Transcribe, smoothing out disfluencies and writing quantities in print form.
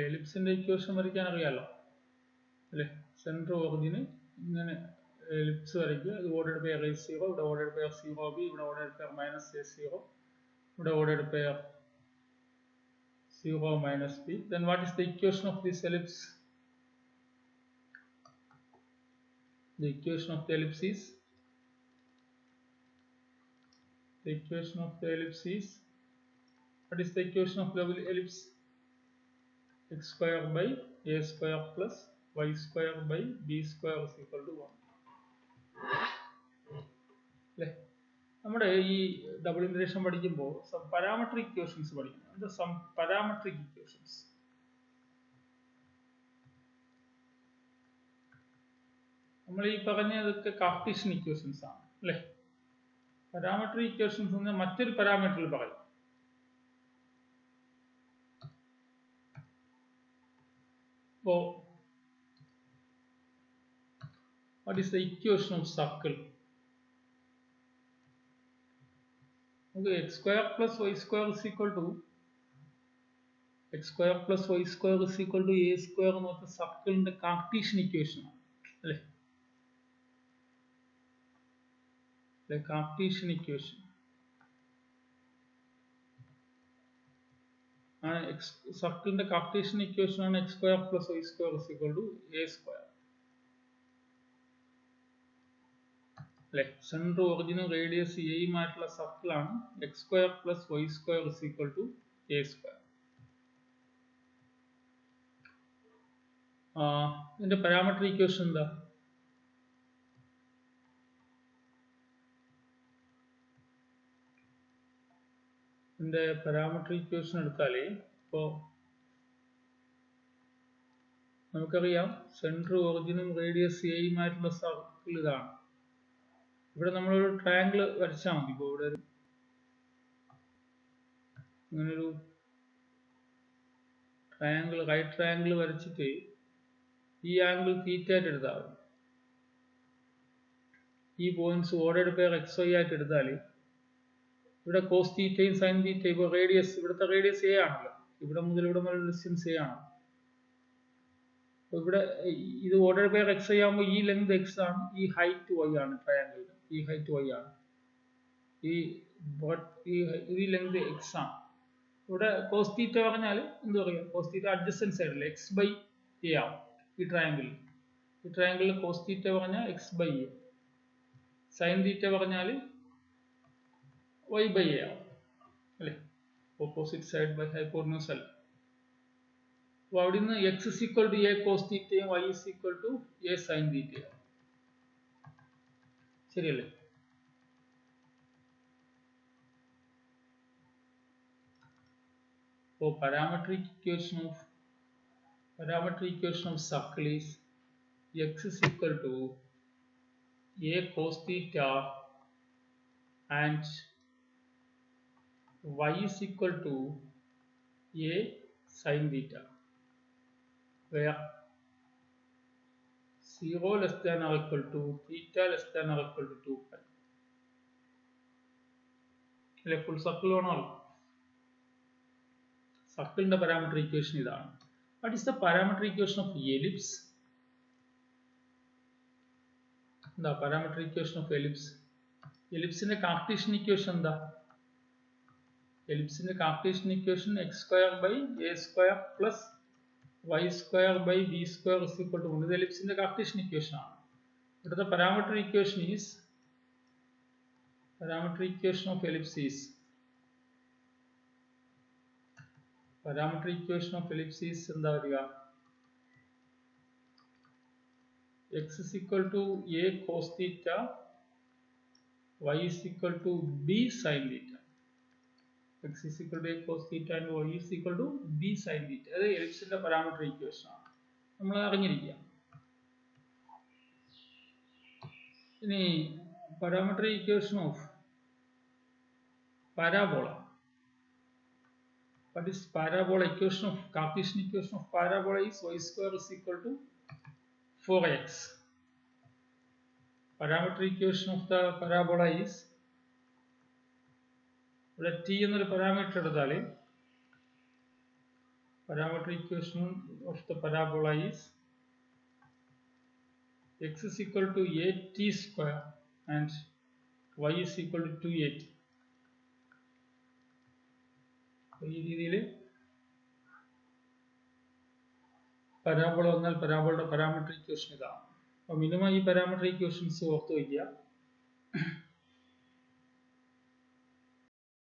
എലിപ്സിന്റെ equation വരയ്ക്കാൻ അറിയാലോ അല്ലേ? സെൻറ്റർ ഒറിജിന് ഇങ്ങനെ എലിപ്സ് വരയ്ക്കുക. ഇത് ഓർഡേഡ് പെയർ A0, ഇവിടെ ഓർഡേഡ് പെയർ 0B, ഇവിടെ ഓർഡേഡ് പെയർ -A0, ഇവിടെ ordered pair 0 - B. Then what is the equation of this ellipse? The equation of the ellipse is what is the equation of the ellipse? X square by A square plus Y square by B square is equal to 1. അല്ലേ? നമ്മുടെ ഈ double integration പഠിക്കുമ്പോൾ some parametric equations പഠിക്കണം. എന്താ some parametric equations? നമ്മൾ ഈ പറഞ്ഞതൊക്കെ Cartesian equations ആണ് അല്ലേ? പാരാമെട്രിക് ഇക്വേഷൻസ് എന്ന് മറ്റൊരു പാരാമീറ്ററിൽ പറയും. So, what is the equation of circle? Okay, x square plus y square is equal to a square എന്ന് പറഞ്ഞ സർക്കിളിന്റെ കാർട്ടീഷ്യൻ ഇക്വേഷൻ ആണ് അല്ലേ? കാർട്ടീഷ്യൻ ഇക്വേഷൻ ആണ്. സർക്കിളിന്റെ കാർട്ടീഷ്യൻ ഇക്വേഷൻ ആണ് x square plus y square is equal to a square. അല്ലെ? Central ഒറിജിനും റേഡിയസ് എയുമായിട്ടുള്ള സർക്കിളാണ് x square plus y square is equal to a square. ഇതിന്റെ പാരാമെട്രിക് ഇക്വേഷൻ എന്താ? ഇതിന്റെ പാരാമെട്രിക് ഇക്വേഷൻ എടുത്താൽ ഇപ്പോ നമുക്കറിയാം സെൻട്രൽ ഒറിജിനും റേഡിയസ് എയുമായിട്ടുള്ള സർക്കിൾ ഇതാണ്. ഇവിടെ നമ്മളൊരു ട്രയാങ്കിൾ വരച്ചാൽ മതി. ഇപ്പോൾ ഇവിടെ ഇങ്ങനൊരു ട്രയാങ്കിൾ, റൈറ്റ് ട്രയാങ്കിൾ വരച്ചിട്ട് ഈ ആംഗിൾ തീറ്റ ആയിട്ട് എടുത്താൽ മതി. ഈ പോയിന്റ്സ് ഓർഡേഡ് പെയർ XY ആയിട്ട് എടുത്താൽ ഇവിടെ കോസ് തീറ്റയും സൈൻ തീറ്റയും, ഇപ്പോൾ റേഡിയസ്, ഇവിടുത്തെ റേഡിയസ് എ ആണല്ലോ, ഇവിടെ മുതൽ ഇവിടെ മുതൽ ഡിസ്റ്റൻസ് എ ആണ്. അപ്പോൾ ഇവിടെ ഇത് ഓർഡേഡ് പെയർ XY ആകുമ്പോൾ ഈ ലെങ്ത് X ആണ്, ഈ ഹൈറ്റ് Y ആണ്. ട്രയാങ്കിളിൽ ഈ ഹൈറ്റ് Y ആണ്, ഈ ലെങ്ത് X ആണ്. ഇവിടെ കോസ് തീറ്റ പറഞ്ഞാൽ എന്ത് പറയാം? കോസ് തീറ്റ അഡ്ജസൻറ്റ് സൈഡിൽ X/A ആവും. ഈ ട്രയാങ്കിളിൽ കോസ് തീറ്റ പറഞ്ഞാൽ X/A, സൈൻ തീറ്റ പറഞ്ഞാൽ Y/A ആവും അല്ലേ? ഓപ്പോസിറ്റ് സൈഡ് ബൈ ഹൈപ്പോട്ടന്യൂസ് അല്ല. അപ്പോൾ അവിടെ നിന്ന് X is equal to A cos തീറ്റയും Y is equal to A sine തീറ്റയും. ശരിയല്ലേ? അപ്പോൾ parametric equation of circle is X is equal to A cos theta and Y is equal to A sin theta, where 0 less than or equal to theta less than or equal to 2 pi. അല്ലെ? Full circle വേണമല്ലോ. സർക്കിളിന്റെ parametric equation ഇതാണ്. What is the parametric equation of ellipse? എന്താ parametric equation of ellipse? എലിപ്സിന്റെ Cartesian equation എന്താ? എലിപ്സിന്റെ Cartesian equation x square by a square plus y square by b square is equal to 1. ഇത് എലിപ്സിന്റെ Cartesian equation ആണ്. ഇവിടുത്തെ parametric equation of ellipse is എന്താ വരിക? x is equal to a cos theta, y is equal to b sin theta. X is equal to a cos theta and y is equal to b sin theta. അത് എലിപ്സിന്റെ parametric equation ആണ്. നമ്മൾ അറിഞ്ഞിരിക്കുക. ഇനി parametric equation of parabola. What is parabola? Cartesian equation of parabola is y square is equal to 4x. Parametric equation of the parabola is, ഇവിടെ t എന്നൊരു parameter എടുത്താൽ Parametric equation of the parabola is x is equal to at square and y is equal to 2at. ഈ രീതിയിൽ parabola വന്നാൽ പരാബോളയുടെ parametric equation ഇതാണ്. അപ്പോൾ minimum ഈ parametric equations ഓർത്ത് വയ്ക്കുക.